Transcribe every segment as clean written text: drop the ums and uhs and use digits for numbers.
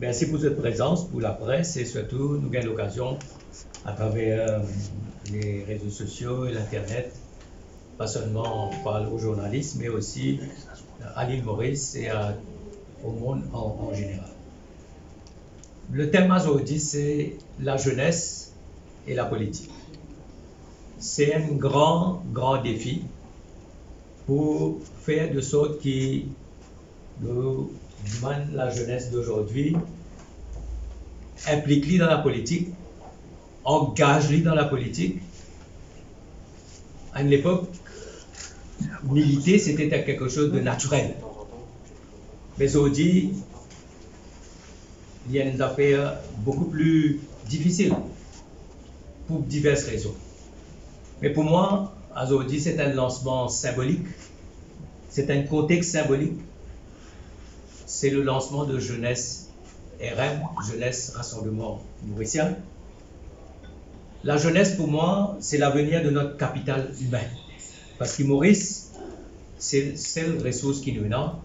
Merci pour cette présence, pour la presse et surtout nous avons l'occasion à travers les réseaux sociaux et l'Internet, pas seulement on parle aux journalistes, mais aussi à l'île Maurice et au monde en général. Le thème aujourd'hui, c'est la jeunesse et la politique. C'est un grand défi pour faire de sorte que la jeunesse d'aujourd'hui implique-les dans la politique, engage-les dans la politique. À une époque, militer, c'était quelque chose de naturel. Mais aujourd'hui, il y a une affaire beaucoup plus difficile pour diverses raisons. Mais pour moi, aujourd'hui, c'est un lancement symbolique, c'est un contexte symbolique. C'est le lancement de Jeunesse RM, Jeunesse Rassemblement Mauricien. La jeunesse, pour moi, c'est l'avenir de notre capital humain. Parce que Maurice, c'est celle ressource qui nous a,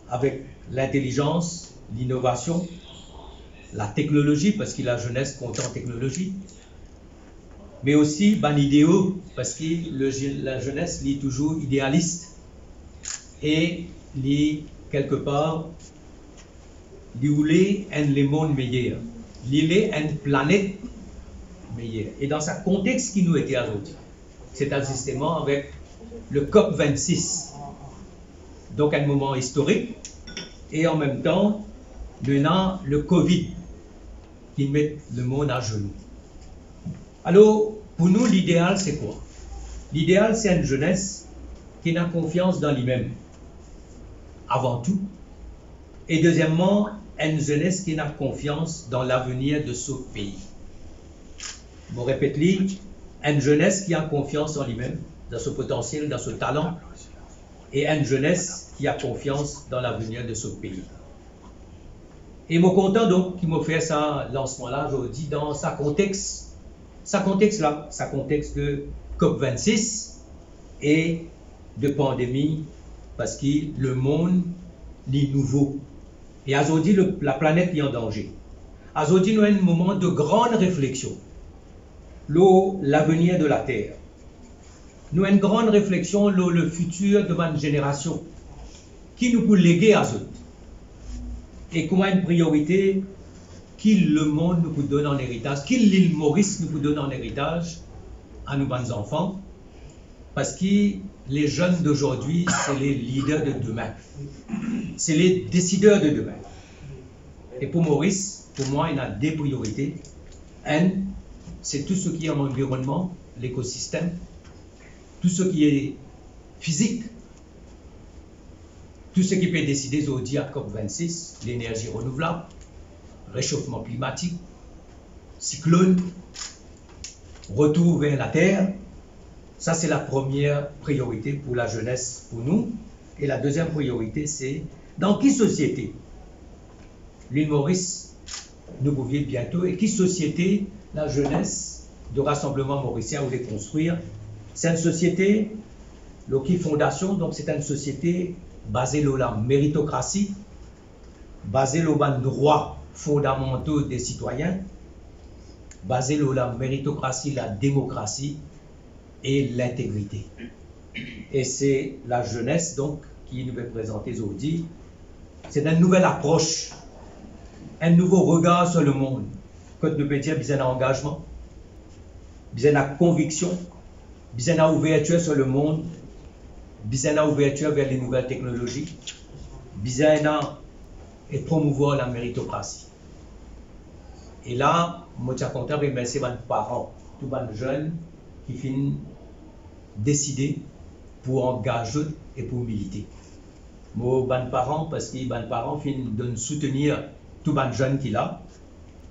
avec l'intelligence, l'innovation, la technologie, parce que la jeunesse compte en technologie, mais aussi l'idéal, parce que la jeunesse est toujours idéaliste et quelque part, il voulait un monde meilleur, il voulait une planète meilleure. Et dans ce contexte qui nous était aujourd'hui, c'est justement avec le COP26, donc un moment historique, et en même temps, maintenant, le Covid, qui met le monde à genoux. Alors, pour nous, l'idéal, c'est quoi? L'idéal, c'est une jeunesse qui a confiance dans lui-même, avant tout. Et deuxièmement, une jeunesse qui a confiance dans l'avenir de ce pays. Je répète, une jeunesse qui a confiance en lui-même, dans ce potentiel, dans ce talent, et une jeunesse qui a confiance dans l'avenir de ce pays. Et je suis content donc qu'il m'a fait ce lancement-là aujourd'hui dans sa contexte de COP26 et de pandémie, parce que le monde est nouveau. Et aujourd'hui, la planète est en danger. Aujourd'hui, nous avons un moment de grande réflexion. L'avenir de la Terre. Nous avons une grande réflexion sur le futur de notre génération. Qui nous peut léguer à eux? Et comment une priorité qui le monde nous peut donner en héritage, qui l'île Maurice nous peut donner en héritage à nos bonnes enfants, parce que les jeunes d'aujourd'hui, c'est les leaders de demain, c'est les décideurs de demain. Et pour Maurice, pour moi, il y a deux priorités. Un, c'est tout ce qui est en environnement, l'écosystème, tout ce qui est physique, tout ce qui peut décider aujourd'hui à COP26, l'énergie renouvelable, réchauffement climatique, cyclone, retour vers la terre. Ça, c'est la première priorité pour la jeunesse, pour nous. Et la deuxième priorité, c'est dans quelle société l'île Maurice nous pouvons bientôt, et quelle société la jeunesse de Rassemblement Mauricien voulait construire. C'est une société, qui fondation, donc c'est une société basée sur la méritocratie, basée sur les droits fondamentaux des citoyens, basée sur la méritocratie, la démocratie et l'intégrité. Et c'est la jeunesse donc qui nous est présentée aujourd'hui. C'est une nouvelle approche, un nouveau regard sur le monde. Quand nous peut dire besoin d'engagement, besoin de conviction, besoin d'ouverture sur le monde, besoin d'ouverture vers les nouvelles technologies, besoin de promouvoir la méritocratie. Et là, je suis content de remercier mes parents, tous les jeunes qui finissent décider pour engager et pour militer. Mes parents, parce que mes parents finissent de soutenir tous les jeunes qui sont là.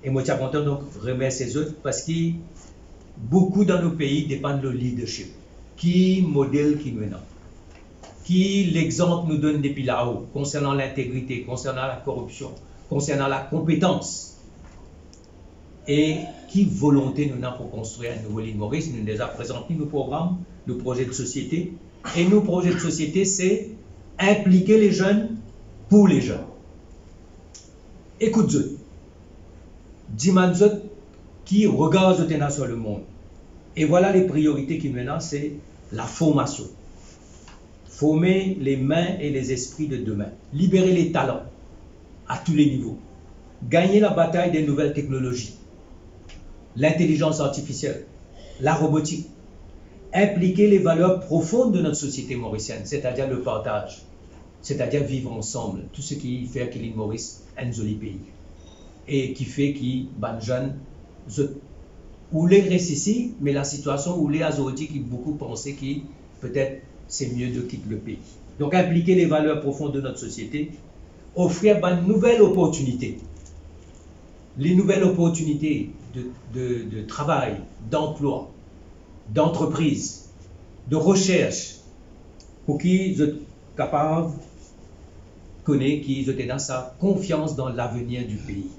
Et je suis content donc de remercier eux parce que beaucoup dans nos pays dépendent de leadership. Qui modèle qui nous est là? Qui l'exemple nous donne depuis là-haut concernant l'intégrité, concernant la corruption, concernant la compétence? Et qui volonté nous avons pour construire un nouveau île Maurice? Nous nous avons présenté nos programmes, nos projets de société. Et nos projets de société, c'est impliquer les jeunes pour les jeunes. Écoute-eux. Dimanzot qui regarde sur le monde. Et voilà les priorités qui maintenant, c'est la formation. Former les mains et les esprits de demain. Libérer les talents à tous les niveaux. Gagner la bataille des nouvelles technologies. L'intelligence artificielle, la robotique. Impliquer les valeurs profondes de notre société mauricienne, c'est-à-dire le partage, c'est-à-dire vivre ensemble. Tout ce qui fait que l'île Maurice est un joli pays. Et qui fait que les jeunes, ou les récits, mais la situation où les Azodi qui beaucoup pensaient que peut-être c'est mieux de quitter le pays. Donc impliquer les valeurs profondes de notre société, offrir de nouvelles opportunités. Les nouvelles opportunités de travail, d'emploi, d'entreprise, de recherche, pour qu'ils soient capables de connaître qu'ils ont dans sa confiance dans l'avenir du pays.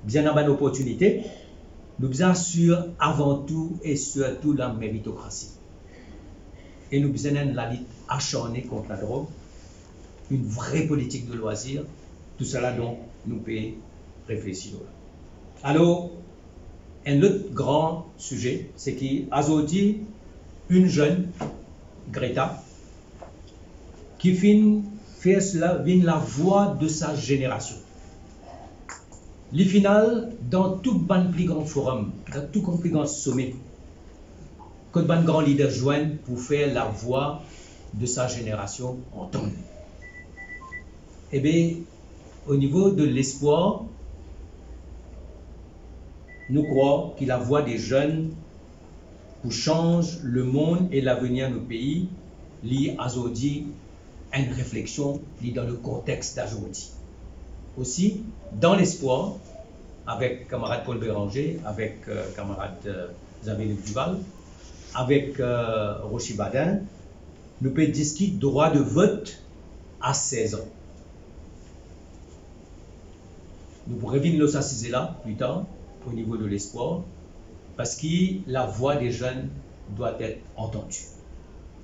Bien en bonne opportunité, nous assurons avant tout et surtout la méritocratie. Et nous avons la lutte acharnée contre la drogue, une vraie politique de loisirs, tout cela donc nous peut réfléchir. Alors, un autre grand sujet, c'est qu'aujourd'hui, une jeune, Greta, qui fait cela, vient la voix de sa génération. Les finales, dans tout ban plus grand forum, dans tout plus grand sommet, que ban grand leader joignent pour faire la voix de sa génération entendre. Eh bien, au niveau de l'espoir, nous croyons que la voix des jeunes pour changer le monde et l'avenir de nos pays, lié à aujourd'hui une réflexion liée dans le contexte d'aujourd'hui. Aussi, dans l'espoir, avec camarade Paul Béranger, avec camarade Xavier Duval, avec Rochi Badin, nous pouvons discuter droit de vote à 16 ans. Nous pourrons revenir là plus tard, au niveau de l'espoir, parce que la voix des jeunes doit être entendue.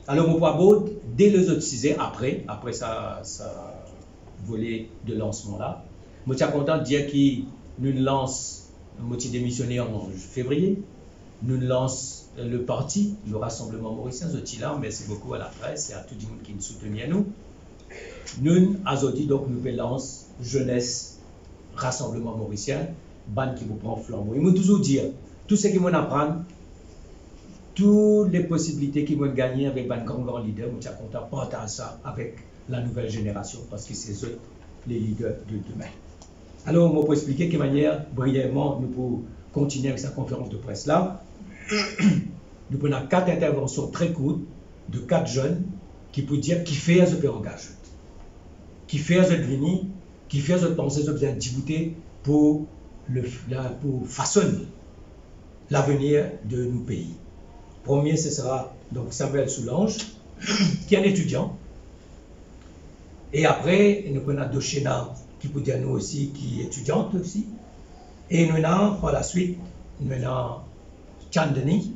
Alors, mon poids dès les autres 6 ans, après ça volet de lancement là, je suis content de dire que nous lance, nous avons démissionné en février, nous lance le parti, le Rassemblement Mauricien, là, merci beaucoup à la presse et à tout le monde qui nous soutenait nous. Nous, aujourd'hui, donc, nous lançons Jeunesse Rassemblement Mauricien, ban qui vous prend flambeau. Il m'a toujours dit, tout ce qu'ils vont apprendre, toutes les possibilités qu'ils vont gagner avec un grand leader, je suis content de partager ça avec la nouvelle génération parce que c'est eux les leaders de demain. Alors, on peut expliquer de quelle manière, brièvement, nous pouvons continuer avec sa conférence de presse là. Nous prenons 4 interventions très courtes de 4 jeunes qui peuvent dire qui fait ce pérogage, qui fait ce venir, qui fait ce penser, ce bien d'ibouter pour façonner l'avenir de nos pays. Premier, ce sera donc Samuel Soulange, qui est un étudiant. Et après, nous prenons Doshena, qui peut dire nous aussi, qui est étudiante aussi. Et nous avons, par la suite, nous avons Chandani,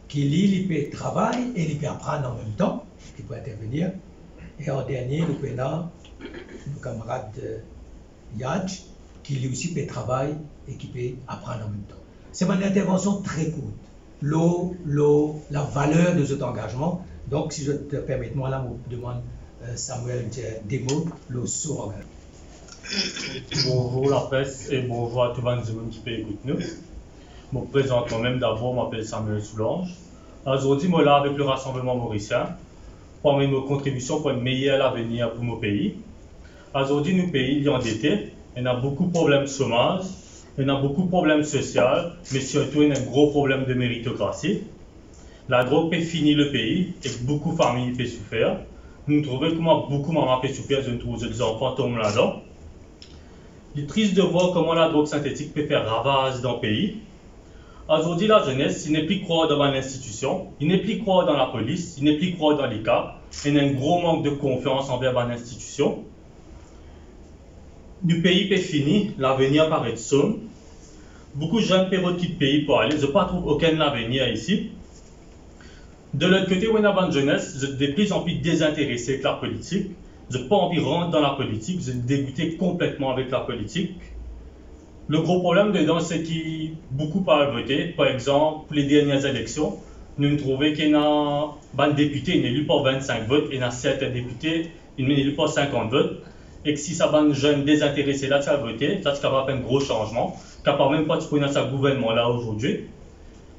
qui lit, il peut travailler et il peut apprendre en même temps, qui peut intervenir. Et en dernier, nous avons nos camarades Yadj, qui lui aussi peut travailler et qui peut apprendre en même temps. C'est une intervention très courte. La valeur de cet engagement. Donc, si je te permets, moi là, je demande Samuel des mots, le sourd. Bonjour la presse et bonjour à tout le monde qui peut écouter nous. Je me présente moi-même d'abord, je m'appelle Samuel Soulange. Aujourd'hui, je suis là avec le Rassemblement Mauricien pour mettre nos contributions pour un meilleur avenir pour nos pays. Aujourd'hui, nos pays sont endettés, il y a beaucoup de problèmes de chômage, il y a beaucoup de problèmes sociaux, mais surtout il y a un gros problème de méritocratie. La drogue peut finir le pays et beaucoup de familles peuvent souffrir. Nous trouvons comment beaucoup de mamans peuvent souffrir, je trouve que les enfants tombent là-dedans. Il est triste de voir comment la drogue synthétique peut faire ravage dans le pays. Aujourd'hui, la jeunesse, il n'est plus croire dans l'institution, il n'est plus croire dans la police, il n'est plus croire dans l'État. Il y a un gros manque de confiance envers l'institution. Le pays peut finir, l'avenir paraît sombre. Beaucoup de jeunes peuvent quitter le pays pour aller, je ne trouve aucun avenir ici. De l'autre côté, on a une jeunesse, je suis de plus en plus désintéressé avec la politique. Je n'ai pas envie de rentrer dans la politique, je suis dégoûté complètement avec la politique. Le gros problème dedans, c'est que beaucoup pas voté. Par exemple, pour les dernières élections, nous avons trouvé qu'il y a un député, il est élu par 25 votes, et il y a certains députés, il est élu par 50 votes. Et que si ça va un jeune désintéressé là, ça va voter, ça sera pas un gros changement, capable même pas de prendre ce gouvernement là aujourd'hui.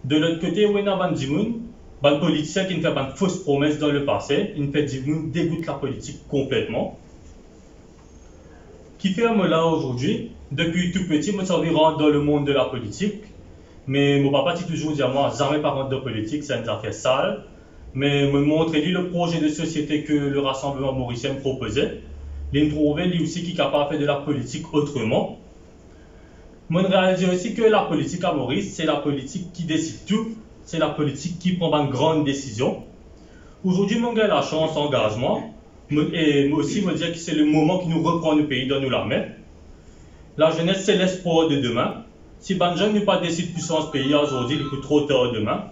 De l'autre côté, il y a un politicien qui ne fait pas de fausses promesses dans le passé, il fait dégoûte la politique complètement. Qui fait moi là aujourd'hui, depuis tout petit, moi ça rentre dans le monde de la politique. Mais mon papa dit toujours dire moi, jamais pas rentrer dans la politique, c'est une affaire sale. Mais me montrer lui le projet de société que le Rassemblement mauricien me proposait. Il me trouvait lui aussi qui est capable de faire de la politique autrement. Moi je réalise aussi que la politique à Maurice, c'est la politique qui décide tout. C'est la politique qui prend une grande décision. Aujourd'hui, moi j'ai la chance, engagement. Et moi aussi, je me dis que c'est le moment qui nous reprend le pays dans nous la main. La jeunesse, c'est l'espoir de demain. Si les jeunes n'ont pas décidé de puissance pays aujourd'hui, il est trop tard demain.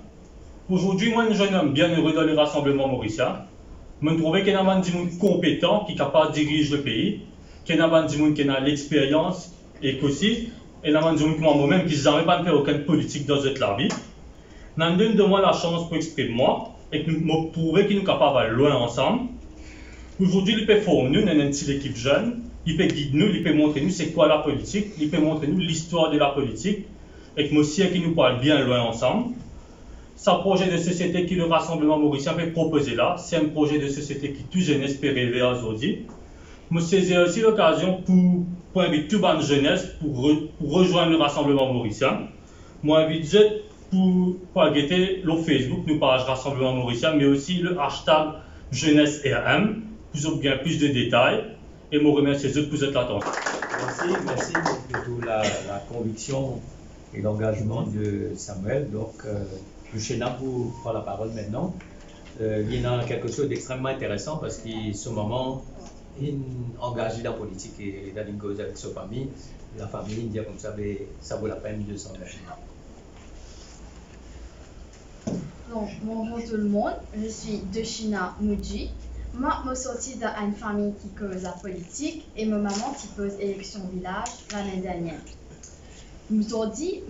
Aujourd'hui, moi, un jeune homme bien heureux dans le Rassemblement mauricien. Je me trouvais qu'il y a un monde compétent qui est capable de diriger le pays, qu'il y a un monde qui a l'expérience et qu'aussi, il y a un monde comme moi-même qui n'a jamais pas fait aucune politique dans cette vie. Nous avons donné moi la chance pour exprimer moi et me prouver qu'il est capable d'aller loin ensemble. Aujourd'hui, il peut former nous, une petite équipe jeune, il peut guider nous, il peut montrer nous c'est quoi la politique, il peut montrer nous l'histoire de la politique, et que aussi qui nous parle bien loin ensemble. Ce projet de société que le Rassemblement mauricien peut proposer là, c'est un projet de société qui tout jeune espère rêver aujourd'hui. Je saisis aussi l'occasion pour inviter toute la jeunesse pour rejoindre le Rassemblement mauricien. Moi, invite pour guetter le Facebook, nous page Rassemblement mauricien, mais aussi le hashtag jeunesse RM. Pour bien plus de détails et je remercie pour votre attention. Merci pour la conviction et l'engagement de Samuel. Donc, le Chéna vous prend la parole maintenant. Il y a quelque chose d'extrêmement intéressant parce qu'en ce moment, il est engagé dans la politique et dans une cause avec sa famille. La famille, il dit comme ça, mais ça vaut la peine de s'engager. Donc, bonjour tout le monde, je suis Deshina Moudji. Moi, je suis sortie d'une famille qui cause la politique et ma maman qui pose élection village l'année dernière. Aujourd'hui,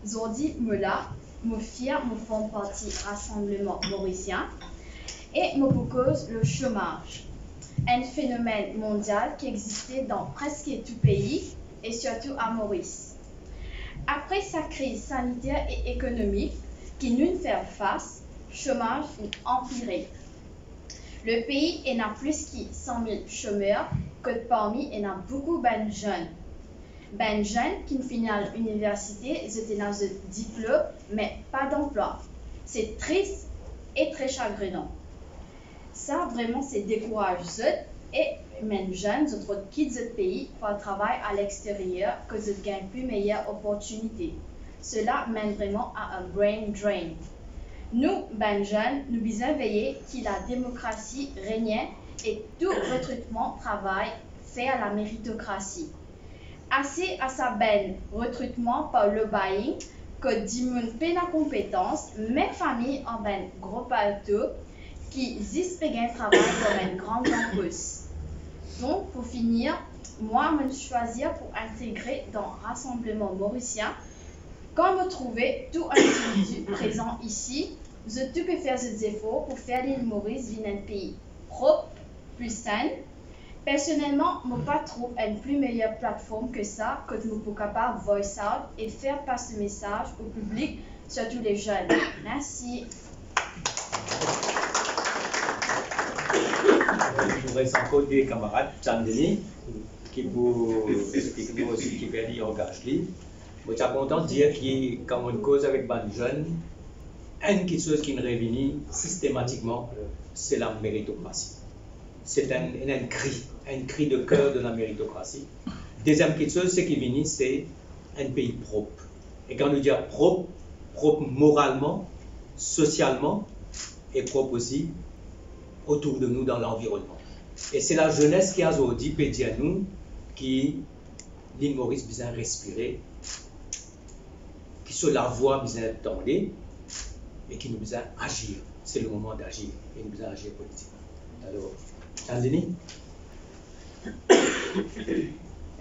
je fier, je forme partie du Rassemblement mauricien et je propose le chômage, un phénomène mondial qui existait dans presque tout pays et surtout à Maurice. Après sa crise sanitaire et économique qui nous fait face, le chômage est empiré. Le pays en a plus que 100 000 chômeurs, que parmi il y a beaucoup de jeunes. Ben jeunes qui finissent l'université, ils ont un diplôme, mais pas d'emploi. C'est triste et très chagrinant. Ça, vraiment, c'est décourageant. Et même jeunes, ils quittent ce pays pour travailler à l'extérieur, que ils gagnent plus meilleures opportunités. Cela mène vraiment à un brain drain. Nous, ben jeunes, nous devons veiller que la démocratie règne et tout recrutement travaille fait à la méritocratie. Assez à sa ben recrutement par le buying que diminue la compétence, mes familles en ben gros palto qui disent travail comme une grande campus. Donc, pour finir, moi, je choisir pour intégrer dans le Rassemblement mauricien. Quand me trouver tout individu présent ici, je peux faire des efforts pour faire l'île Maurice un pays propre, plus sain. Personnellement, je ne pas trouve une plus meilleure plateforme que ça, que je suis capable de voice out et faire passer le message au public, surtout les jeunes. Merci. Il nous reste encore des camarades, Chandini, qui vous expliquent nous aussi qui veulent y engager. Je suis content de dire que quand on cause avec les jeunes, une chose qui nous réunit systématiquement, c'est la méritocratie. C'est un cri de cœur de la méritocratie. Deuxième chose, ce qui vient, c'est un pays propre. Et quand on dit propre, propre moralement, socialement, et propre aussi autour de nous dans l'environnement. Et c'est la jeunesse qui a aujourd'hui peut dire à nous qui l'île Maurice besoin de respirer, qui sur la voie besoin d'entendre et qui nous besoin d'agir. C'est le moment d'agir et nous besoin d'agir politiquement. Alors, Tanzanie.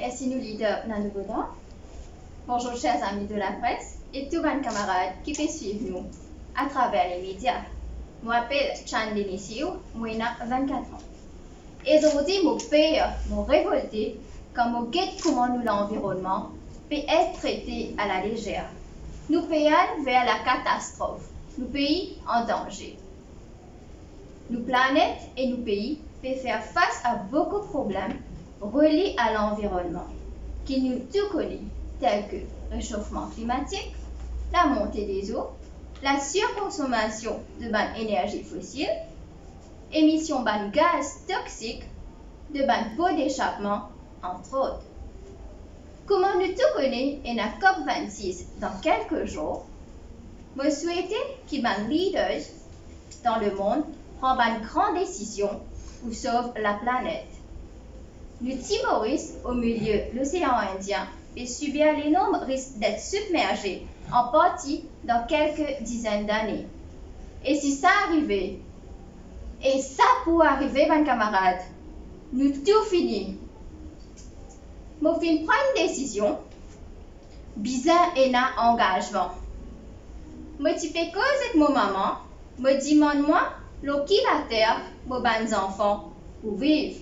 Merci nous leaders Nanogoda. Bonjour chers amis de la presse et tous mes camarades qui peuvent suivre nous à travers les médias. Je m'appelle Chan Denisiu, moi j'ai 24 ans. Et aujourd'hui, mon père m'a révolté quand mon guette comment nous l'environnement peut être traité à la légère. Nous payons vers la catastrophe, nous pays en danger. Nos planètes et nos pays peuvent faire face à beaucoup de problèmes reliés à l'environnement, qui nous tous connus, tels que le réchauffement climatique, la montée des eaux, la surconsommation de énergie fossile, émission de gaz toxiques, de pots d'échappement, entre autres. Comment nous tous connaissons et la COP26 dans quelques jours, je souhaite que les leaders dans le monde prennent une grande décision pour sauver la planète. Nous, Timoris, au milieu de l'océan Indien, et subir l'énorme risque d'être submergés en partie dans quelques dizaines d'années. Et si ça arrivait, et ça pourrait arriver, mes camarades, nous tout fini. Je prends une décision, bizarre et un engagement. Je fais cause avec mon maman, je demande moi, qui la terre, mes bons enfants, pour vivre.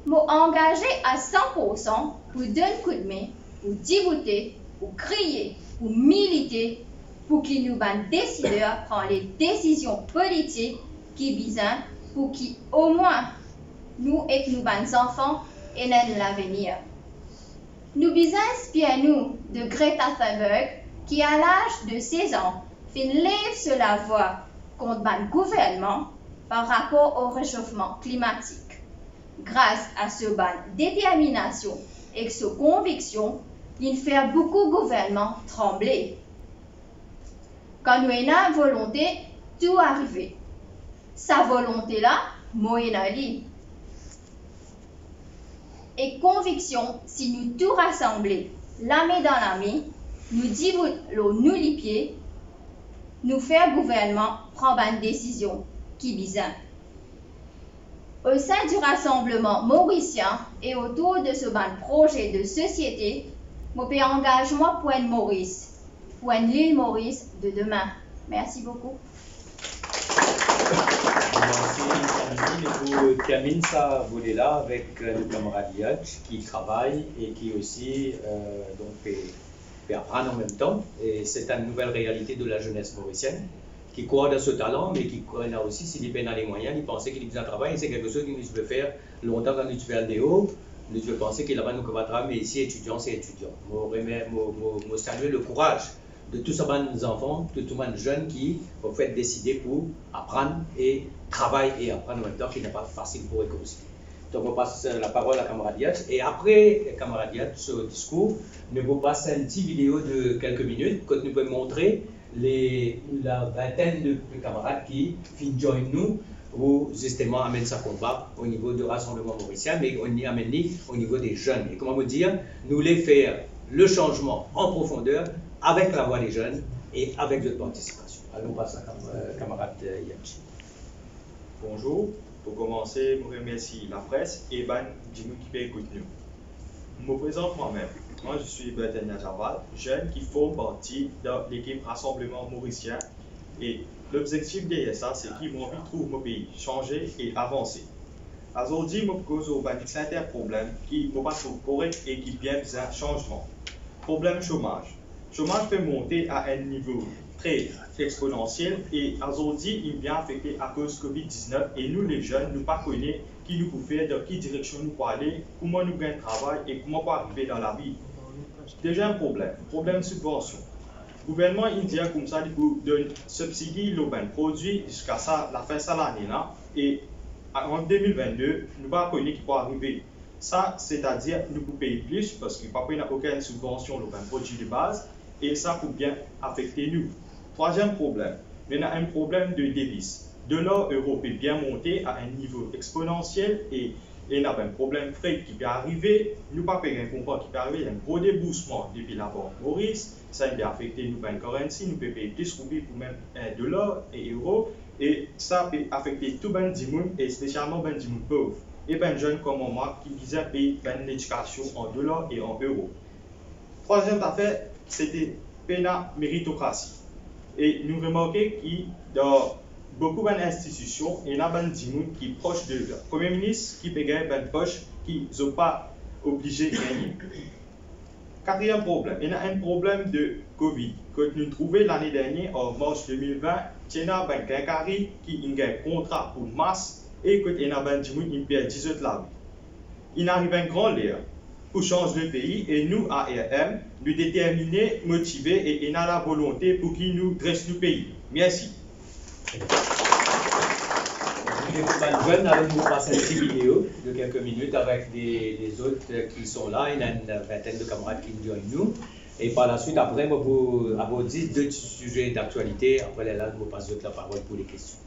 Je engagé à 100% pour donner un coup de main, pour débuter, pour crier, pour militer, pour que nous, décideurs, prennent les décisions politiques qui visent pour qu'au moins nous et nos enfants aient l'avenir. Nous visons inspirer nous de Greta Thunberg qui, à l'âge de 16 ans, fait lève sur la voie contre le gouvernement par rapport au réchauffement climatique. Grâce à ce détermination et sa conviction, il fait beaucoup de gouvernements trembler. Quand nous avons la volonté, tout arrive. Sa volonté-là, moi et et conviction, si nous tout rassemblés, la main dans la main, nous disons nous les pieds, nous faire gouvernement prendre une décision qui vise. Au sein du rassemblement mauricien et autour de ce projet de société, mon pays engagement pour une Maurice, pour une l'île Maurice de demain. Merci beaucoup. Merci Camille. Et pour terminer ça volet-là avec le camarade Yatch qui travaille et qui aussi peut apprendre en même temps. Et c'est une nouvelle réalité de la jeunesse mauricienne qui croit dans ce talent, mais qui croit là aussi, s'il a les moyens, il pensait qu'il a un travail, et c'est quelque chose qu'il peut faire longtemps quand il fait le déo. Nous devons penser qu'il a pas nous va travailler, mais ici, étudiant, c'est étudiant. Je salue le courage de tous ces enfants, de tous ces jeunes qui ont fait décider pour apprendre et travailler et apprendre en même temps, qui n'est pas facile pour eux aussi. Donc, on passe la parole à camarade Yatch. Et après camarade Yatch, ce discours, nous vous passons une petite vidéo de quelques minutes que nous pouvons montrer la vingtaine de camarades qui joignent nous pour justement amener ce combat au niveau du rassemblement mauricien, mais on y amène au niveau des jeunes. Et comment vous dire, nous voulons faire le changement en profondeur avec la voix des jeunes et avec votre participation. Alors, on passe à camarade Yatch. Bonjour. Pour commencer, je remercie la presse et qui écoute nous. Je me présente moi-même. Moi, je suis Bertrand Javal, jeune qui forme partie de l'équipe Rassemblement Mauricien. Et l'objectif derrière ça, c'est qu'ils m'ont envie de trouver mon pays, changer et avancer. Aujourd'hui, je me pose au certains problèmes qui ne sont pas corrects et qui bien besoin de changement. Problème chômage. Chômage peut monter à un niveau très exponentiel et aujourd'hui, il est bien affecté à cause de Covid-19 et nous, les jeunes, nous ne connaissons pas qui nous peut faire, dans quelle direction nous pouvons aller, comment nous gagnons travail et comment nous arriver dans la vie. Déjà un problème de subvention. Le gouvernement indien comme ça, il donne subsidie le produit jusqu'à ça, la fin de l'année là et en 2022, nous ne pas connaître qui peut arriver. Ça, c'est-à-dire nous pouvons payer plus parce qu'il n'y a pas aucune subvention le produit de base et ça peut bien affecter nous. Troisième problème, il y a un problème de devise. De l'or euro peut bien monter à un niveau exponentiel et il y a un problème frais qui peut arriver. Nous ne pouvons pas comprendre qui peut arriver. Il y a un gros déboussement depuis la banque Maurice. Ça peut affecter nous une currency. Nous pouvons payer plus roupies pour même $, et euros. Et ça peut affecter tout le monde et spécialement les gens pauvres. et ben jeune comme moi qui disait payer ben l'éducation en dollars et en euros. Troisième affaire, c'était la méritocratie. Et nous remarquons que dans beaucoup d'institutions, il y a des gens qui sont proches de leur Premier ministre qui payent une poche qui ne sont pas obligés de gagner. Quatrième problème, il y a un problème de Covid que nous trouvons l'année dernière, en mars 2020. Il y a quelqu'un qui a un contrat pour masse et que il y a des gens qui perdent 18 la vie. Il arrive un grand l'air pour changer le pays et nous, à ARM, nous déterminés, motivés et il a la volonté pour qu'il nous dresse le pays. Merci. Je vais vous passer une petite vidéo de quelques minutes avec les autres qui sont là. Il y a une vingtaine de camarades qui nous joignent nous. Et par la suite, après, je vais vous dire deux sujets d'actualité. Après, là, je vous passe la parole pour les questions.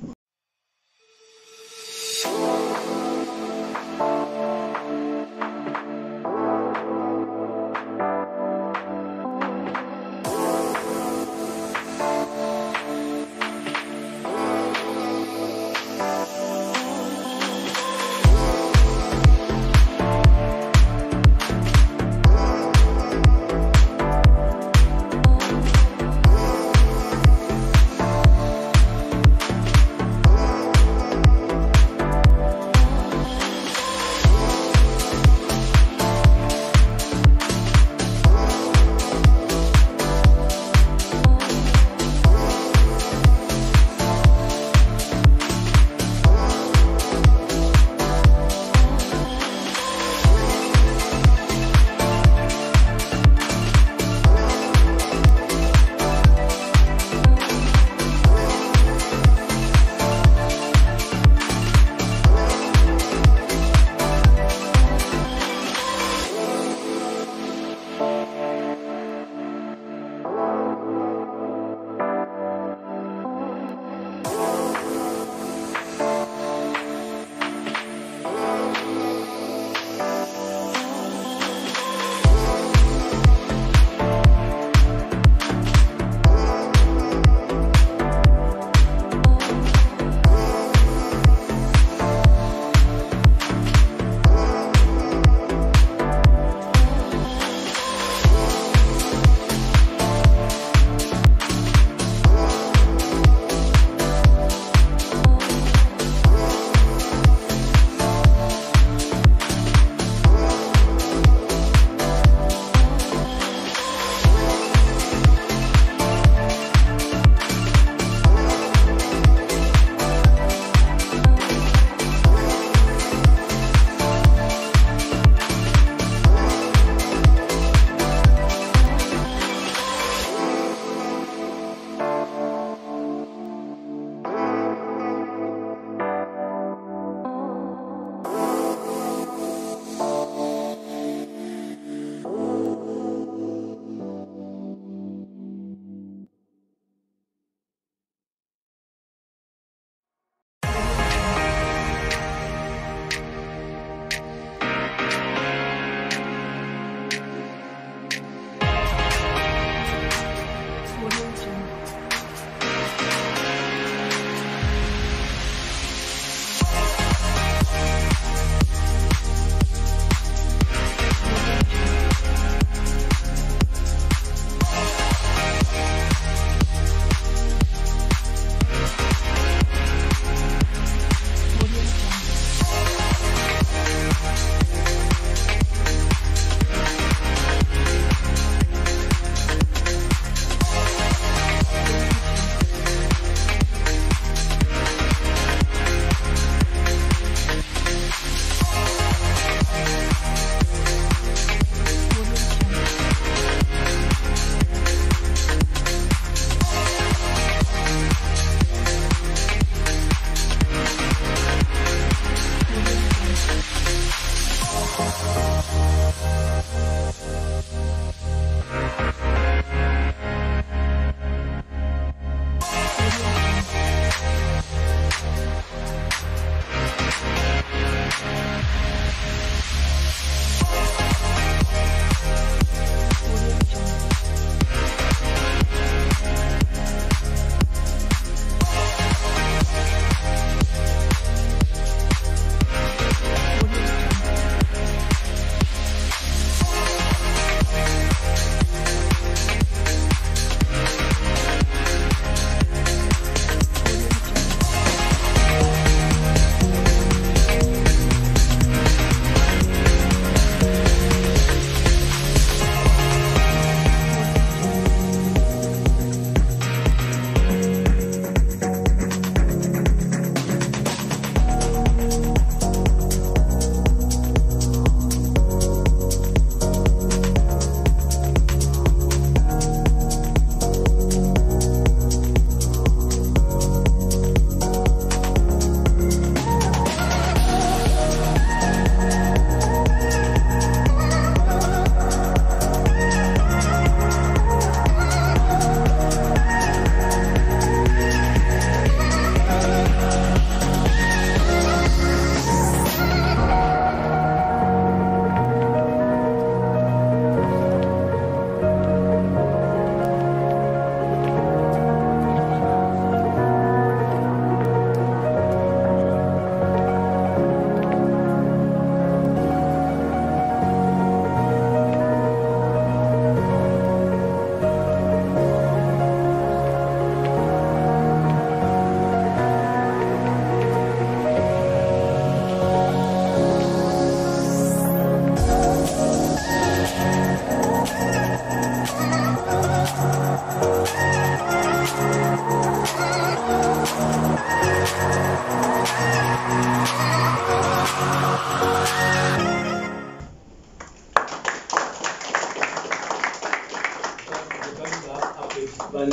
Bon,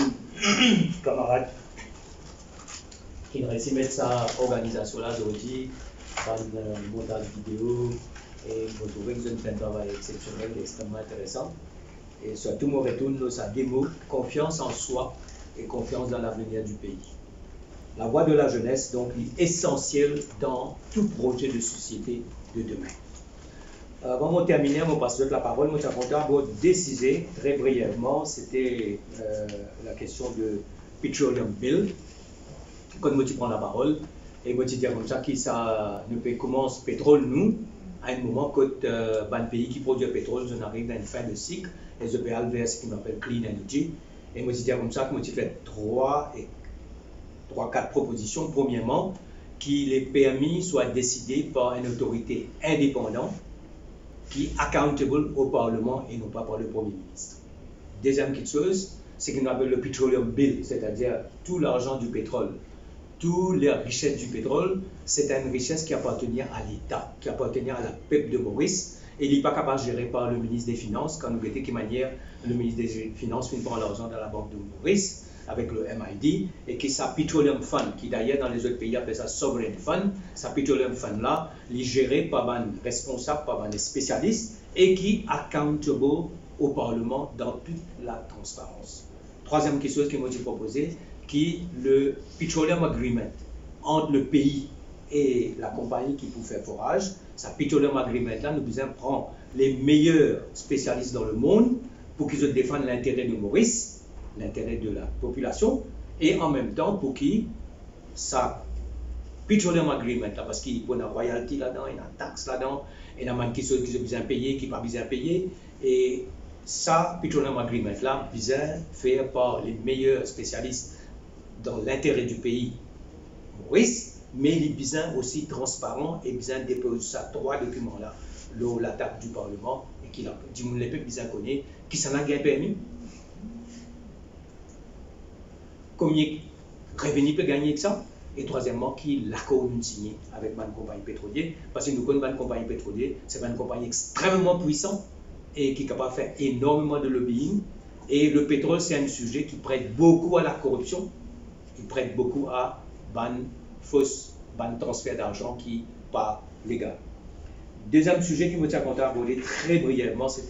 camarades, qui ne réussit mettre sa organisation là aujourd'hui, bon montage vidéo, et vous trouvez que vous avez fait un travail exceptionnel, extrêmement intéressant. Et surtout, on retourne sa démo, confiance en soi et confiance dans l'avenir du pays. La voix de la jeunesse, donc, est essentielle dans tout projet de société de demain. Avant de terminer, on passe la parole. Moi, je suis content de décider très brièvement, c'était la question de Petroleum Bill. Quand moi, tu prends la parole, et moi, tu dis comme ça, qui ça ne peut commencer pétrole, nous, à un moment, quand un pays qui produit pétrole, on arrive dans une fin de cycle, et je peux aller vers ce qu'on appelle Clean Energy. Et moi, je dis comme ça, que moi, tu fais 3-4 propositions. Premièrement, qu'il les permis soient décidés par une autorité indépendante qui est accountable au Parlement et non pas par le Premier ministre. Deuxième chose, c'est qu'on appelle le Petroleum Bill, c'est-à-dire tout l'argent du pétrole, toutes les richesses du pétrole, c'est une richesse qui appartient à l'État, qui appartient à la peuple de Maurice, et il n'est pas capable de gérer par le ministre des Finances, quand nous voyons de quelle manière le ministre des Finances finit par l'argent dans la banque de Maurice, avec le MID, et qui sa Petroleum Fund, qui d'ailleurs dans les autres pays appelle ça Sovereign Fund, sa Petroleum Fund là, il est géré par un responsable, par un spécialiste, et qui est accountable au Parlement dans toute la transparence. Troisième question que moi j'ai proposé, qui est le Petroleum Agreement entre le pays et la compagnie qui peut faire forage. Sa Petroleum Agreement là, nous devons prendre les meilleurs spécialistes dans le monde pour qu'ils défendent l'intérêt de Maurice, l'intérêt de la population, et en même temps pour qui ça Petroleum Agreement là, parce qu'il y a une royalty là-dedans, il y a une taxe là-dedans, il y a une question qui ont besoin de payer, qui n'a pas besoin de payer, et ça Petroleum Agreement là, besoin fait par les meilleurs spécialistes dans l'intérêt du pays Maurice, mais il est besoin aussi transparent et besoin de déposer ça 3 documents là, la table du Parlement, et qu'il a dit mon les peuples besoin connaître qui s'en a bien permis. Combien de revenus peut gagner avec ça? Et troisièmement, qui l'accord signé avec une compagnie pétrolière, parce que nous connaissons une compagnie pétrolière, c'est une compagnie extrêmement puissante et qui est capable de faire énormément de lobbying. Et le pétrole, c'est un sujet qui prête beaucoup à la corruption, qui prête beaucoup à ban transfert d'argent qui n'est pas légal. Deuxième sujet qui me tient à aborder très brièvement, c'est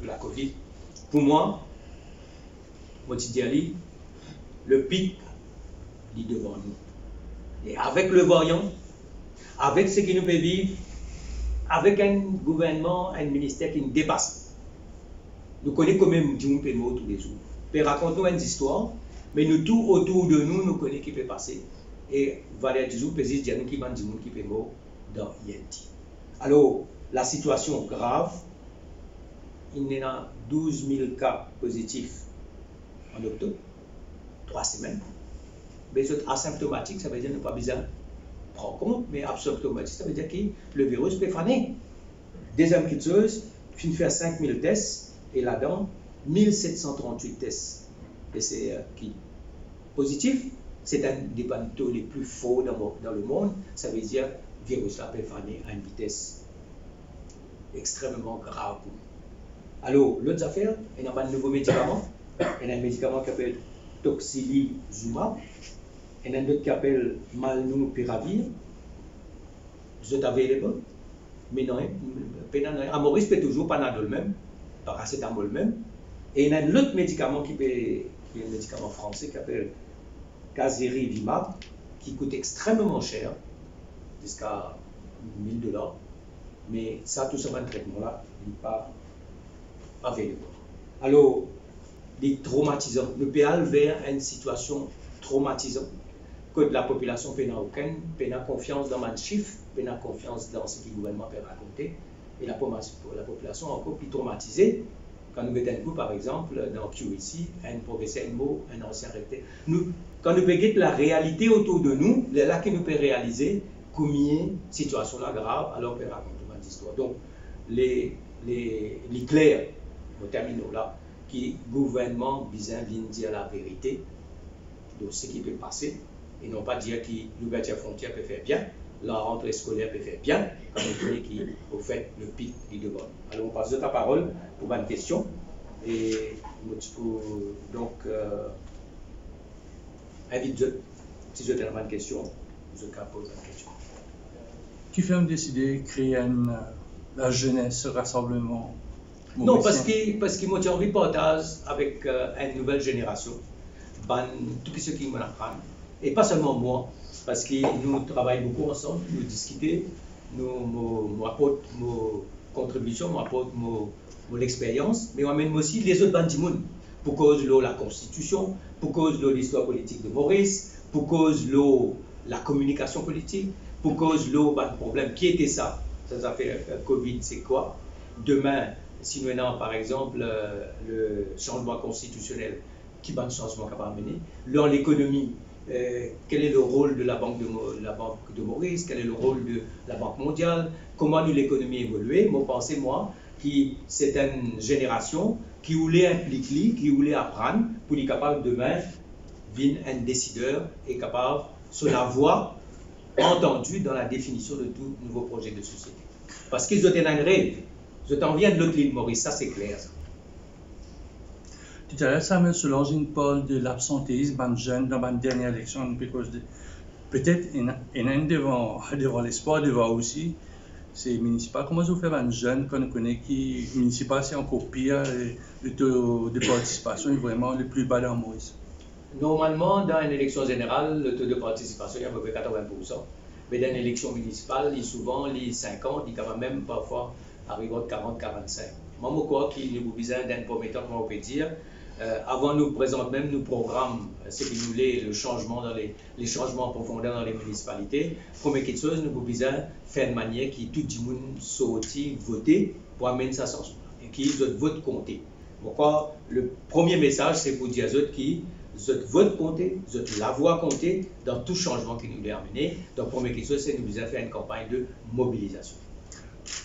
la Covid. Pour moi, le pic est devant nous. Et avec le variant, avec ce qui nous fait vivre, avec un gouvernement, un ministère qui nous dépasse. Nous connaissons quand même du monde qui est mort tous les jours. Peut raconter une histoire, mais nous tout autour de nous, nous connaissons qui peut passer. Et Valérie Tizou peut dire qu'il y a du monde qui peut mort dans INT. Alors, la situation grave, il y a 12 000 cas positifs en octobre, 3 semaines. Mais asymptomatique, ça veut dire ne pas besoin de prendre compte, mais asymptomatique, ça veut dire que le virus peut faner. Deuxième chose, il faut faire 5000 tests, et là-dedans, 1738 tests PCR qui positifs. C'est un des taux les plus faux dans le monde. Ça veut dire que le virus là peut faner à une vitesse extrêmement grave. Alors, l'autre affaire, il y a un nouveau médicament. Il y a un médicament qui s'appelle Tocilizumab. Il y a un autre qui s'appelle Malnupiravir. C'est available. Mais non, à Maurice, peut toujours Panadol même, paracétamol même. Et il y a un autre médicament qui est un médicament français qui s'appelle Casirivimab, qui coûte extrêmement cher, jusqu'à $1000. Mais ça, tout ce traitement-là, il n'est pas available. Alors, les traumatisants, le PAL vers une situation traumatisante, que la population n'a confiance dans les chiffres, n'a confiance dans ce que le gouvernement peut raconter, et la population est encore plus traumatisée. Quand nous mettons un coup, par exemple, dans QIC, un professeur, un ancien recteur, quand nous regardons la réalité autour de nous, c'est là que nous pouvons réaliser combien de situations là graves, alors on peut raconter une histoire. Donc, les clairs, nous terminons là, qui le gouvernement vient dire la vérité de ce qui peut passer, et non pas dire que l'ouverture frontière peut faire bien, la rentrée scolaire peut faire bien, quand on dit qu'il faut faire le pic du devant. Alors on passe de ta parole pour une question, et Donc, invite si vous avez une question, vous pouvez poser une question. Qui fait décider de créer la jeunesse, ce rassemblement? Non, parce qu'il m'a envie de partager avec une nouvelle génération, tout ce qui m'apprend. Et pas seulement moi, parce que nous travaillons beaucoup ensemble, nous discutons, nous apportons nos contributions, nous apportons mon expérience, mais on amène aussi les autres bandes du monde, pour cause de la Constitution, pour cause de l'histoire politique de Maurice, pour cause de la communication politique, pour cause de problème. Qui était ça? Ça fait Covid, c'est quoi? Demain, si nous avons par exemple le changement constitutionnel, qui va un changement capable de mener? Dans l'économie, quel est le rôle de la Banque de Maurice? Quel est le rôle de la Banque mondiale? Comment nous l'économie évoluer? Moi, pensez moi, que c'est une génération qui voulait impliquer, qui voulait apprendre pour être capable demain devenir un décideur et capable sur la voie entendue dans la définition de tout nouveau projet de société. Parce qu'ils ont un rêve. Je t'en viens de l'autre île Maurice, ça c'est clair. Ça. Tout à l'heure, Samuel Soulange parle de l'absentéisme des jeunes dans la dernière élection. Peut-être il y en a devant l'espoir, devant aussi. C'est municipal. Comment vous faites un jeune qu'on connaît qui municipal, c'est encore pire, le taux de participation est vraiment le plus bas dans Maurice? Normalement, dans une élection générale, le taux de participation est à peu près 80%. Mais dans une élection municipale, il souvent les 50, il quand même parfois arriver à 40-45. Moi, je crois qu'il nous besoin d'un premier temps, on peut dire, avant nous présenter même nos programmes, ce qui nous est le changement dans les changements en profondeur dans les municipalités. Première chose, nous avons besoin de faire de manière que tout le monde sorti voter pour amener ça changement et qu'ils votent compter. Pourquoi le premier message, c'est pour dire aux autres qui vote compter, la voix compter dans tout changement qui nous est amené. Donc, première chose, c'est nous besoin de faire une campagne de mobilisation.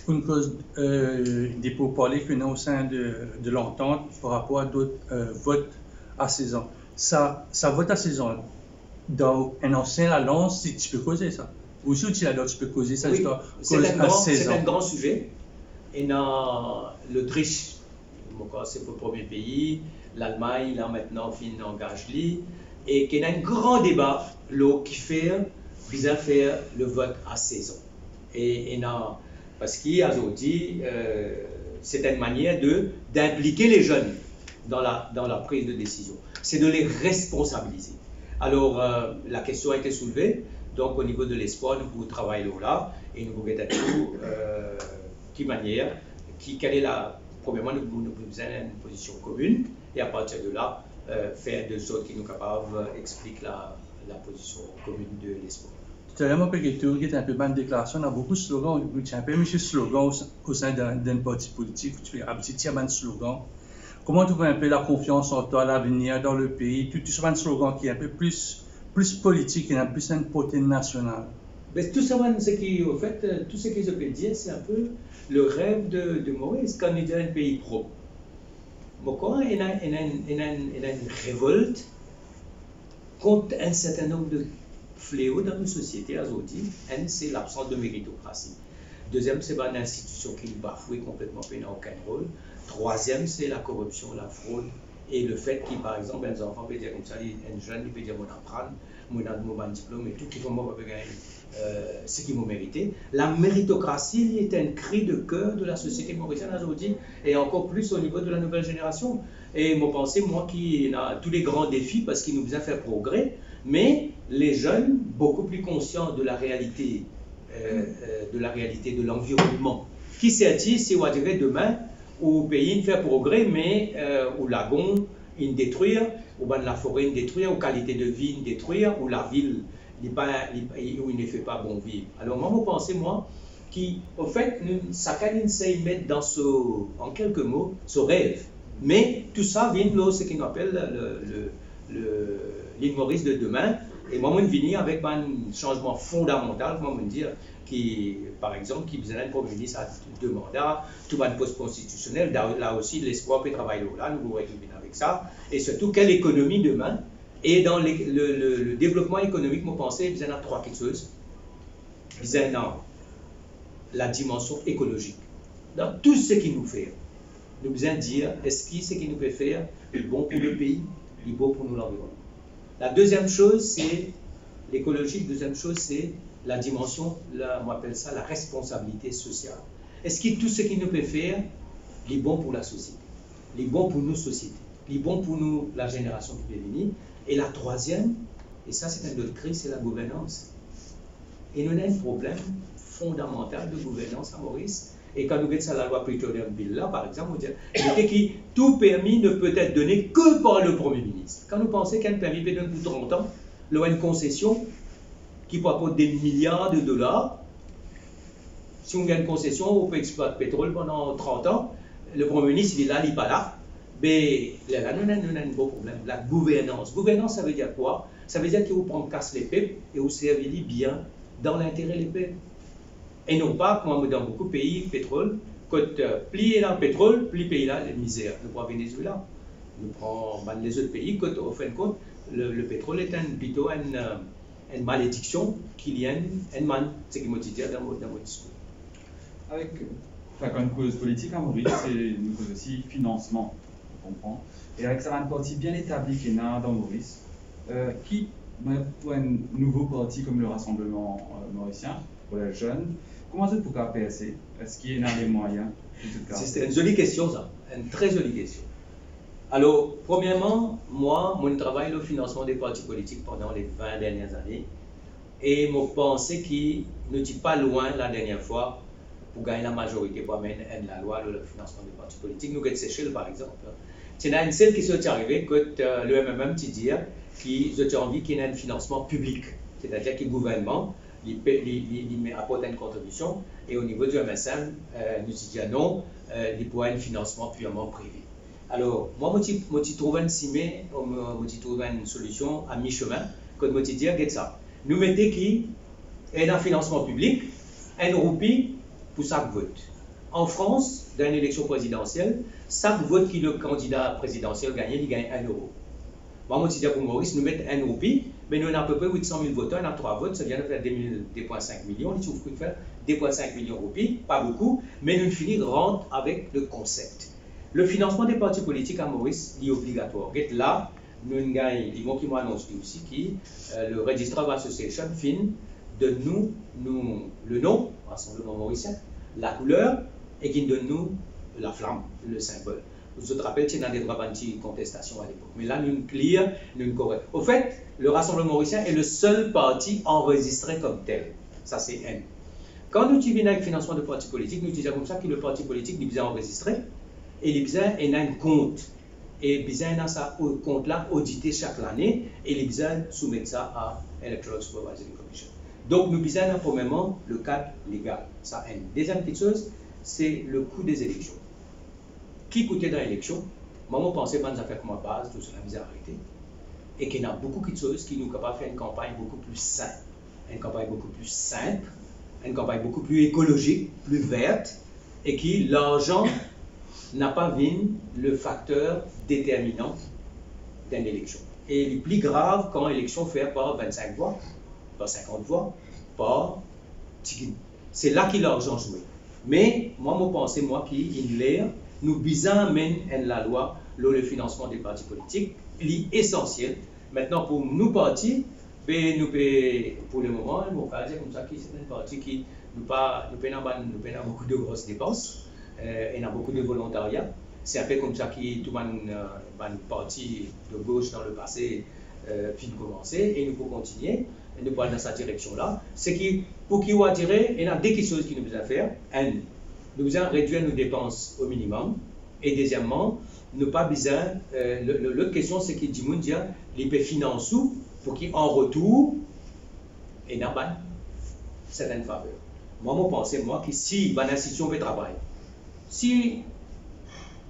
Une cause des pourparlers qu'on a au sein de l'entente par rapport à d'autres votes à 16 ans. Ça vote à 16 ans. Dans un ancien alliance, si tu peux causer ça. Ou si tu peux causer ça, oui, c'est un grand sujet. Et dans l'Autriche, c'est le premier pays, l'Allemagne, là maintenant, engage lui, et qu'il y a un grand débat qui fait faire le vote à 16 ans. Et parce qu'il y a aujourd'hui, c'est une manière d'impliquer les jeunes dans la prise de décision. C'est de les responsabiliser. Alors, la question a été soulevée. Donc, au niveau de l'espoir, nous pouvons travailler là et nous pouvons être qui manière, quelle est premièrement, nous avons besoin d'une position commune et à partir de là, faire de sorte qui nous capables expliquer la position commune de l'espoir. Tout à l'heure, moi, qui est un peu bonne déclaration, on a beaucoup de slogans. Tu as un peu mis slogan au sein d'un parti politique, tu fais un petit slogan. Comment tu vois un peu la confiance en toi, l'avenir dans le pays? Tu fais un slogan qui est un peu plus politique et un peu plus un côté national. Mais tout ça, au fait, tout ce que je peux dire, c'est un peu le rêve de Maurice quand il est un pays propre. Pourquoi il y a une révolte contre un certain nombre de fléaux dans nos sociétés aujourd'hui. Un, c'est l'absence de méritocratie. Deuxième, c'est une institution qui bafoue complètement, qui n'a aucun rôle. Troisième, c'est la corruption, la fraude et le fait que, par exemple, un enfant peut dire comme ça, un jeune, il peut dire, moi, apprendre, moi, dans mon diplôme et tout, qui font moi, ce qu'ils m'ont mérité. La méritocratie est un cri de cœur de la société mauricienne aujourd'hui et encore plus au niveau de la nouvelle génération. Et moi, pensez, moi, qui a tous les grands défis parce qu'il nous besoin de faire progrès, mais les jeunes, beaucoup plus conscients de la réalité de l'environnement, qui s'est-il, c'est on dirait demain, où le pays fait progrès, mais où le lagon, il détruire, où la forêt, il détruire, où la qualité de vie, il détruire, où la ville, où il ne fait pas bon vivre. Alors, moi, je pense, moi, qu'au fait, chacun essaie de mettre dans en quelques mots, ce rêve. Mais tout ça vient de ce qu'on appelle l'île Maurice de demain. Et moi, je viens avec un changement fondamental, moi, je dire, qui, par exemple, qui besoin d'un Premier ministre à 2 mandats, tout un poste constitutionnel, là aussi, l'espoir peut travailler là, nous pourrons venir avec ça. Et surtout, quelle économie demain? Et dans le développement économique, je pense qu'il y a 3 choses. Il y a la dimension écologique. Dans tout ce qui nous fait. nous besoin dire est-ce que ce qui nous peut faire est bon pour le pays, est bon pour nous l'environnement. La deuxième chose, c'est l'écologie. La deuxième chose, c'est la dimension, on appelle ça la responsabilité sociale. Est-ce que tout ce qui nous peut faire est bon pour la société, est bon pour nos sociétés, est bon pour nous, la génération qui peut venir. Et la troisième, et ça c'est un autre crise, c'est la gouvernance. Et nous avons un problème fondamental de gouvernance à Maurice. Et quand nous regardons la loi Pretorium Bill là, par exemple, on dit que tout permis ne peut être donné que par le Premier ministre. Quand nous pensons qu'un permis peut donner pour 30 ans, il y a une concession qui peut apporter des milliards de dollars. Si on gagne une concession, on peut exploiter le pétrole pendant 30 ans. Le Premier ministre, il est là, il n'est pas là. Mais là, nous avons un gros problème. La gouvernance. Gouvernance, ça veut dire quoi? Ça veut dire que vous prenez casse les peuples et vous servez bien dans l'intérêt des peuples. Et non pas, comme dans beaucoup de pays, pétrole, quand plus dans le pétrole, plus le pays là, la misère. Nous prenons Venezuela, nous prenons les autres pays, quand au fin de compte, le pétrole est plutôt une malédiction qu'il y a une manne, c'est ce que je dis dans mon discours. Quand une cause politique à Maurice, c'est une cause aussi financement, on comprend. Et avec ça, un parti bien établi qui est né dans Maurice, qui, pour un nouveau parti comme le Rassemblement mauricien, pour les jeunes, comment c'est pour KPSC? Est-ce qu'il y a les moyens? C'est une jolie question, ça. Une très jolie question. Alors, premièrement, moi, mon travail le financement des partis politiques pendant les 20 dernières années. Et je pense qu'il ne dit pas loin la dernière fois pour gagner la majorité pour amener la loi le financement des partis politiques. Nous avons Seychelles, par exemple. C'est une seule qui s'est arrivée quand le MMM dit qu'ils ont envie qu'il y ait un financement public. C'est-à-dire que le gouvernement il apporte une contribution et au niveau du MSM, nous disons non, il pourra un financement purement privé. Alors, moi, je trouve une solution à mi-chemin, quand je dis, regarde ça, nous mettons qui est un financement public, 1 roupie pour chaque vote. En France, dans une élection présidentielle, chaque vote que le candidat présidentiel gagne, il gagne 1 euro. Moi, je dis pour Maurice, nous mettons 1 roupie, mais nous avons à peu près 800 000 votants, on a 3 votes, ça vient de faire 2,5 millions, il trouve que faire 2,5 millions de roupies, pas beaucoup, mais nous finissons rentre avec le concept. Le financement des partis politiques à Maurice est obligatoire. Et là, nous gagnons, ils vont qui m'annoncent aussi que le Register of Association fin de nous le nom, Rassemblement mauricien, la couleur, et qui donne nous la flamme, le symbole. Vous vous rappelez qu'il y a des contestations à l'époque. Mais là, nous clear, nous correct. Au fait, le Rassemblement mauricien est le seul parti enregistré comme tel. Ça, c'est N. Quand nous venons avec le financement de partis politiques, nous disons comme ça que le parti politique est bien enregistré et il a un compte. Et il a ce compte-là audité chaque année et il a soumettre ça à Electoral Supervisory Commission. Donc, nous avons premièrement le cadre légal. Ça, N. Deuxième petite chose, c'est le coût des élections. Qui coûtait dans l'élection? Moi, je pensais que nous avons fait comme base, tout cela nous a arrêté. Et qu'il y a beaucoup de choses qui nous sont capables de faire une campagne beaucoup plus simple. Une campagne beaucoup plus simple, une campagne beaucoup plus écologique, plus verte, et qui, l'argent, n'a pas vu le facteur déterminant d'une élection. Et le plus grave quand l'élection fait par 25 voix, par 50 voix, par Tigin. C'est là que l'argent jouait. Mais moi, je pense, qu'il l'air, nous bisons même la loi, le financement des partis politiques, il est essentiel. Maintenant, pour nous partis, nous pour le moment, on va dire comme ça que c'est un parti qui nous pas beaucoup de grosses dépenses, et a beaucoup de volontariat. C'est un peu comme ça que tout le monde parti de gauche dans le passé puis commencer et nous pouvons continuer et nous aller dans cette direction-là. C'est que pour qu'il y ait il y a deux choses qui nous besoin faire. Un, nous besoin réduire nos dépenses au minimum. Et deuxièmement, nous pas besoin. L'autre question, c'est qu'il dit les pays financent pour qu'en retour, il y ait certaines faveurs. Moi, je pense que si l'institution veut travailler, si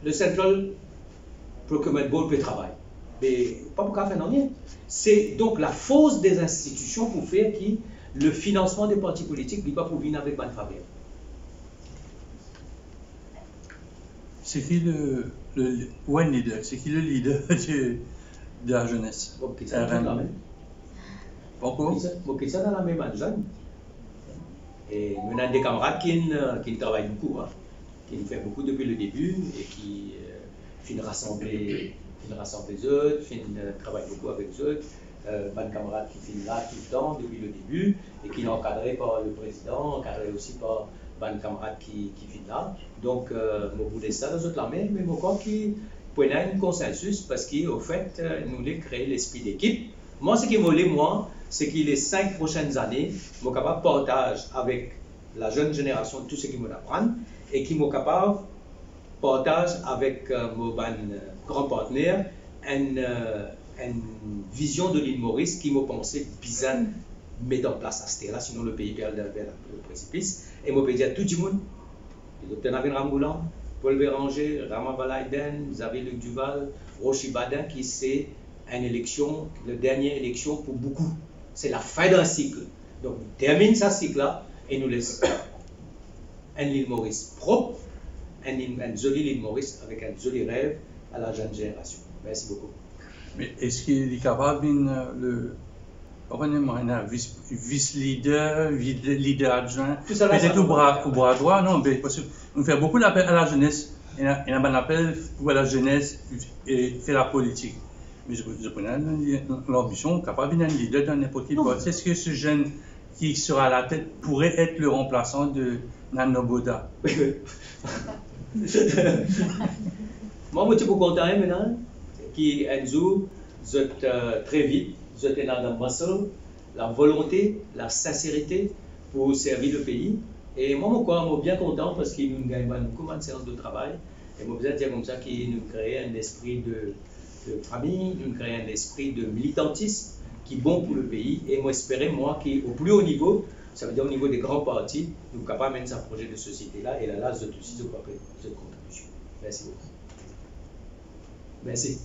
le Central Procurement Board peut travailler, mais pas pour faire rien. C'est donc la force des institutions pour faire que le financement des partis politiques n'est pas pour venir avec bonne faveur. C'est qui le leader? C'est qui le leader de la jeunesse? Pourquoi? Ça dans la même jeune. Et nous avons des camarades qui travaillent beaucoup. Hein. qui nous fait beaucoup depuis le début et qui finit rassembler les autres, travaille beaucoup avec les autres. Ban camarade qui finit là tout le temps depuis le début et qui est encadré par le président, encadré aussi par ban camarade qui finit là. Donc, je voulais ça dans la main, mais je crois qu'il y a un consensus parce qu'au fait, nous voulons créer l'esprit d'équipe. Moi, ce qui me voulait, c'est que les 5 prochaines années, je suis capable de partager avec la jeune génération tout ce qu'ils m'apprennent et qui sont capable de partager avec mon grand partenaire une vision de l'île Maurice qui m'a pensé bizarre mettre en place à ce là, sinon le pays perd le précipice. Et je peux dire à tout le monde, le docteur Navin Ramoulan, Paul Béranger, Rama Balaïden, Xavier Luc Duval, Rochi Badin, qui c'est une élection, la dernière élection pour beaucoup. C'est la fin d'un cycle. Donc, on termine ce cycle-là et nous laissons une île Maurice propre, une jolie île Maurice avec un joli rêve à la jeune génération. Merci beaucoup. Mais est-ce qu'il est capable de vice-leader, leader adjoint, peut-être au bras droit, non, mais parce qu'on fait beaucoup d'appels à la jeunesse, il y a un appel pour la jeunesse et faire la politique. Mais je prenais l'ambition, capable d'un leader dans n'importe quel poste. Est-ce que ce jeune qui sera à la tête pourrait être le remplaçant de Nano Boda? Moi, je suis content maintenant qui un jour, très vite, vous êtes dans le muscle, la volonté, la sincérité pour servir le pays. Et moi, je suis bien content parce qu'il nous gagne beaucoup de séances de travail. Et moi, je veux dire comme ça qu'il nous crée un esprit de famille, nous crée un esprit de militantisme qui est bon pour le pays. Et moi, j'espère, qu'au plus haut niveau, ça veut dire au niveau des grands partis, nous sommes capables de mettre un projet de société-là. Et là, je aussi de contribution. Merci beaucoup. Merci.